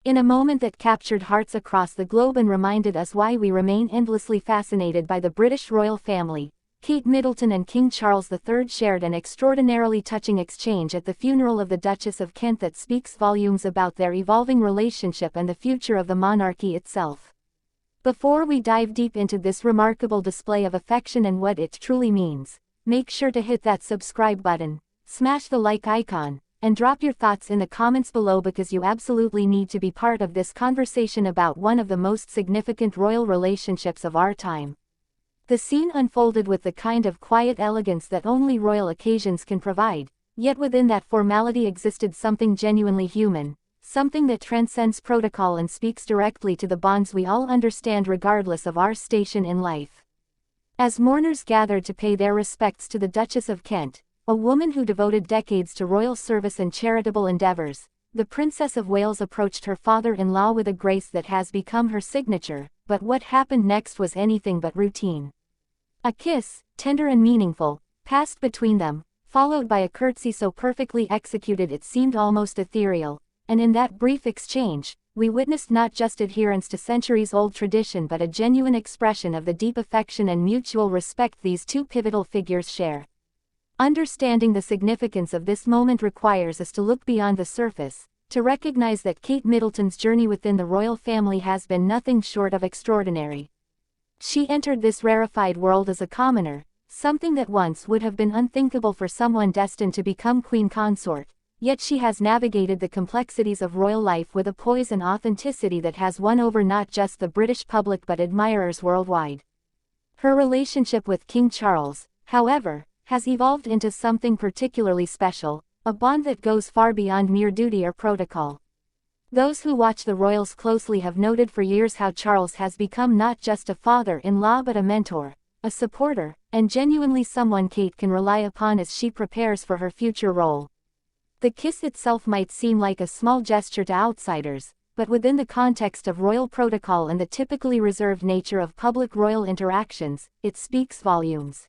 In a moment that captured hearts across the globe and reminded us why we remain endlessly fascinated by the British royal family, Kate Middleton and King Charles III shared an extraordinarily touching exchange at the funeral of the Duchess of Kent that speaks volumes about their evolving relationship and the future of the monarchy itself. Before we dive deep into this remarkable display of affection and what it truly means, make sure to hit that subscribe button, smash the like icon, and drop your thoughts in the comments below because you absolutely need to be part of this conversation about one of the most significant royal relationships of our time. The scene unfolded with the kind of quiet elegance that only royal occasions can provide, yet within that formality existed something genuinely human, something that transcends protocol and speaks directly to the bonds we all understand regardless of our station in life. As mourners gathered to pay their respects to the Duchess of Kent, a woman who devoted decades to royal service and charitable endeavors, the Princess of Wales approached her father-in-law with a grace that has become her signature, but what happened next was anything but routine. A kiss, tender and meaningful, passed between them, followed by a curtsy so perfectly executed it seemed almost ethereal, and in that brief exchange, we witnessed not just adherence to centuries-old tradition but a genuine expression of the deep affection and mutual respect these two pivotal figures share. Understanding the significance of this moment requires us to look beyond the surface, to recognize that Kate Middleton's journey within the royal family has been nothing short of extraordinary. She entered this rarefied world as a commoner, something that once would have been unthinkable for someone destined to become queen consort, yet she has navigated the complexities of royal life with a poise and authenticity that has won over not just the British public but admirers worldwide. Her relationship with King Charles, however, has evolved into something particularly special, a bond that goes far beyond mere duty or protocol. Those who watch the royals closely have noted for years how Charles has become not just a father-in-law but a mentor, a supporter, and genuinely someone Kate can rely upon as she prepares for her future role. The kiss itself might seem like a small gesture to outsiders, but within the context of royal protocol and the typically reserved nature of public royal interactions, it speaks volumes.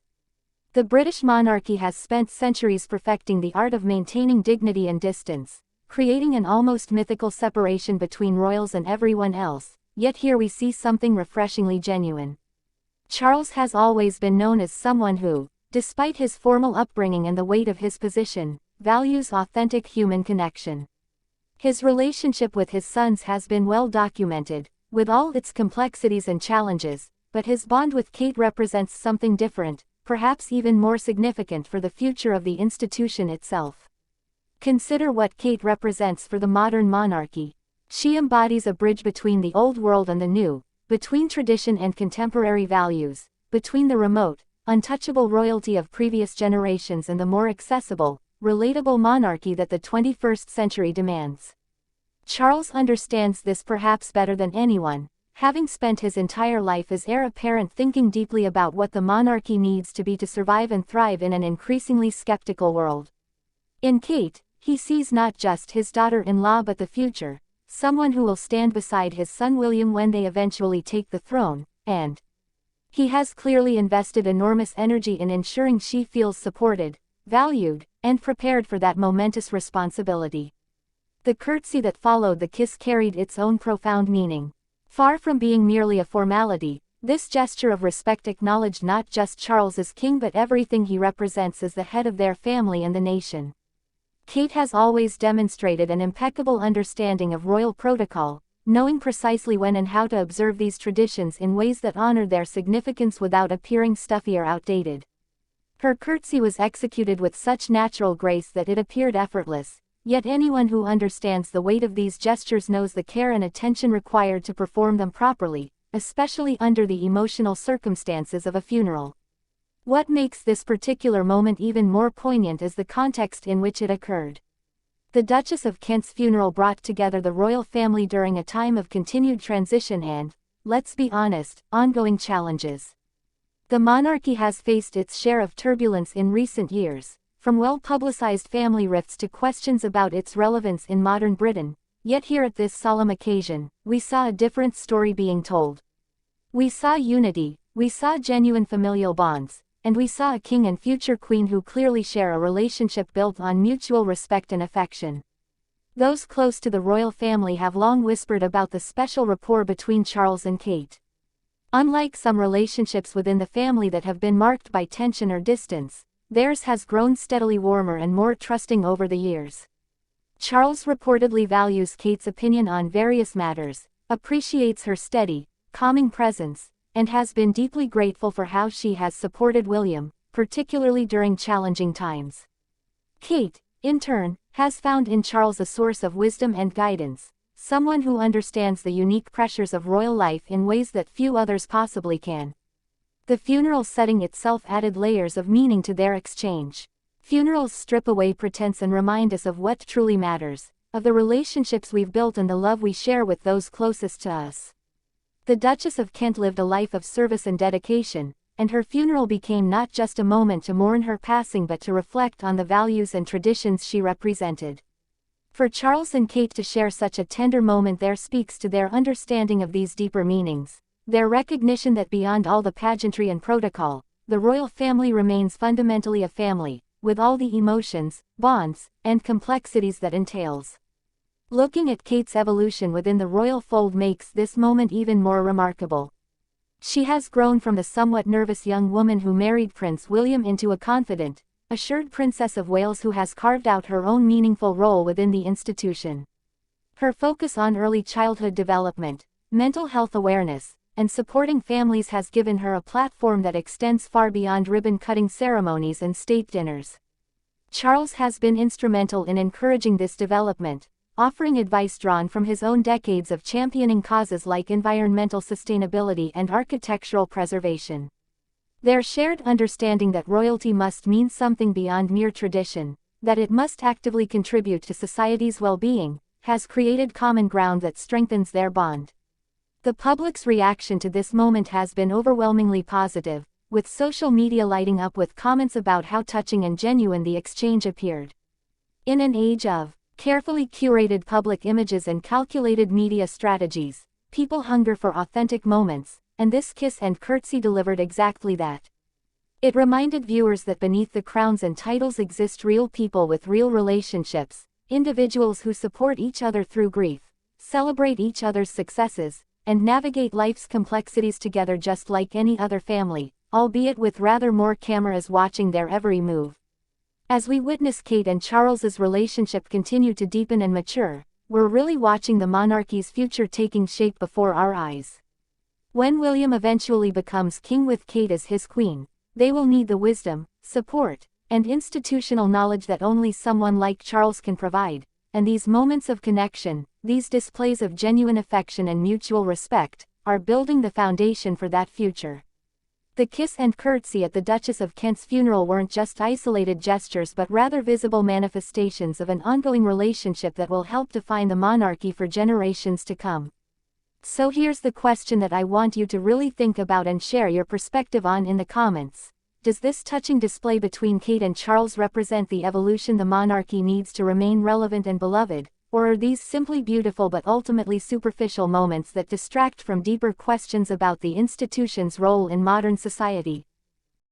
The British monarchy has spent centuries perfecting the art of maintaining dignity and distance, creating an almost mythical separation between royals and everyone else, yet here we see something refreshingly genuine. Charles has always been known as someone who, despite his formal upbringing and the weight of his position, values authentic human connection. His relationship with his sons has been well documented, with all its complexities and challenges, but his bond with Kate represents something different, perhaps even more significant for the future of the institution itself. Consider what Kate represents for the modern monarchy. She embodies a bridge between the old world and the new, between tradition and contemporary values, between the remote, untouchable royalty of previous generations and the more accessible, relatable monarchy that the 21st century demands. Charles understands this perhaps better than anyone, having spent his entire life as heir apparent thinking deeply about what the monarchy needs to be to survive and thrive in an increasingly skeptical world. In Kate, he sees not just his daughter-in-law but the future, someone who will stand beside his son William when they eventually take the throne, and he has clearly invested enormous energy in ensuring she feels supported, valued, and prepared for that momentous responsibility. The curtsy that followed the kiss carried its own profound meaning. Far from being merely a formality, this gesture of respect acknowledged not just Charles as king but everything he represents as the head of their family and the nation. Kate has always demonstrated an impeccable understanding of royal protocol, knowing precisely when and how to observe these traditions in ways that honor their significance without appearing stuffy or outdated. Her curtsy was executed with such natural grace that it appeared effortless, yet anyone who understands the weight of these gestures knows the care and attention required to perform them properly, especially under the emotional circumstances of a funeral. What makes this particular moment even more poignant is the context in which it occurred. The Duchess of Kent's funeral brought together the royal family during a time of continued transition and, let's be honest, ongoing challenges. The monarchy has faced its share of turbulence in recent years, from well-publicized family rifts to questions about its relevance in modern Britain, yet here at this solemn occasion, we saw a different story being told. We saw unity, we saw genuine familial bonds, and we saw a king and future queen who clearly share a relationship built on mutual respect and affection. Those close to the royal family have long whispered about the special rapport between Charles and Kate. Unlike some relationships within the family that have been marked by tension or distance, theirs has grown steadily warmer and more trusting over the years. Charles reportedly values Kate's opinion on various matters, appreciates her steady, calming presence, and has been deeply grateful for how she has supported William, particularly during challenging times. Kate, in turn, has found in Charles a source of wisdom and guidance, someone who understands the unique pressures of royal life in ways that few others possibly can. The funeral setting itself added layers of meaning to their exchange. Funerals strip away pretense and remind us of what truly matters, of the relationships we've built and the love we share with those closest to us. The Duchess of Kent lived a life of service and dedication, and her funeral became not just a moment to mourn her passing but to reflect on the values and traditions she represented. For Charles and Kate to share such a tender moment there speaks to their understanding of these deeper meanings, their recognition that beyond all the pageantry and protocol, the royal family remains fundamentally a family, with all the emotions, bonds, and complexities that entails. Looking at Kate's evolution within the royal fold makes this moment even more remarkable. She has grown from the somewhat nervous young woman who married Prince William into a confident, assured Princess of Wales who has carved out her own meaningful role within the institution. Her focus on early childhood development, mental health awareness, and supporting families has given her a platform that extends far beyond ribbon-cutting ceremonies and state dinners. Charles has been instrumental in encouraging this development, offering advice drawn from his own decades of championing causes like environmental sustainability and architectural preservation. Their shared understanding that royalty must mean something beyond mere tradition, that it must actively contribute to society's well-being, has created common ground that strengthens their bond. The public's reaction to this moment has been overwhelmingly positive, with social media lighting up with comments about how touching and genuine the exchange appeared. In an age of carefully curated public images and calculated media strategies, people hunger for authentic moments, and this kiss and curtsy delivered exactly that. It reminded viewers that beneath the crowns and titles exist real people with real relationships, individuals who support each other through grief, celebrate each other's successes, and navigate life's complexities together just like any other family, albeit with rather more cameras watching their every move. As we witness Kate and Charles's relationship continue to deepen and mature, we're really watching the monarchy's future taking shape before our eyes. When William eventually becomes king with Kate as his queen, they will need the wisdom, support, and institutional knowledge that only someone like Charles can provide, and these moments of connection, these displays of genuine affection and mutual respect, are building the foundation for that future. The kiss and curtsy at the Duchess of Kent's funeral weren't just isolated gestures but rather visible manifestations of an ongoing relationship that will help define the monarchy for generations to come. So here's the question that I want you to really think about and share your perspective on in the comments. Does this touching display between Kate and Charles represent the evolution the monarchy needs to remain relevant and beloved, or are these simply beautiful but ultimately superficial moments that distract from deeper questions about the institution's role in modern society?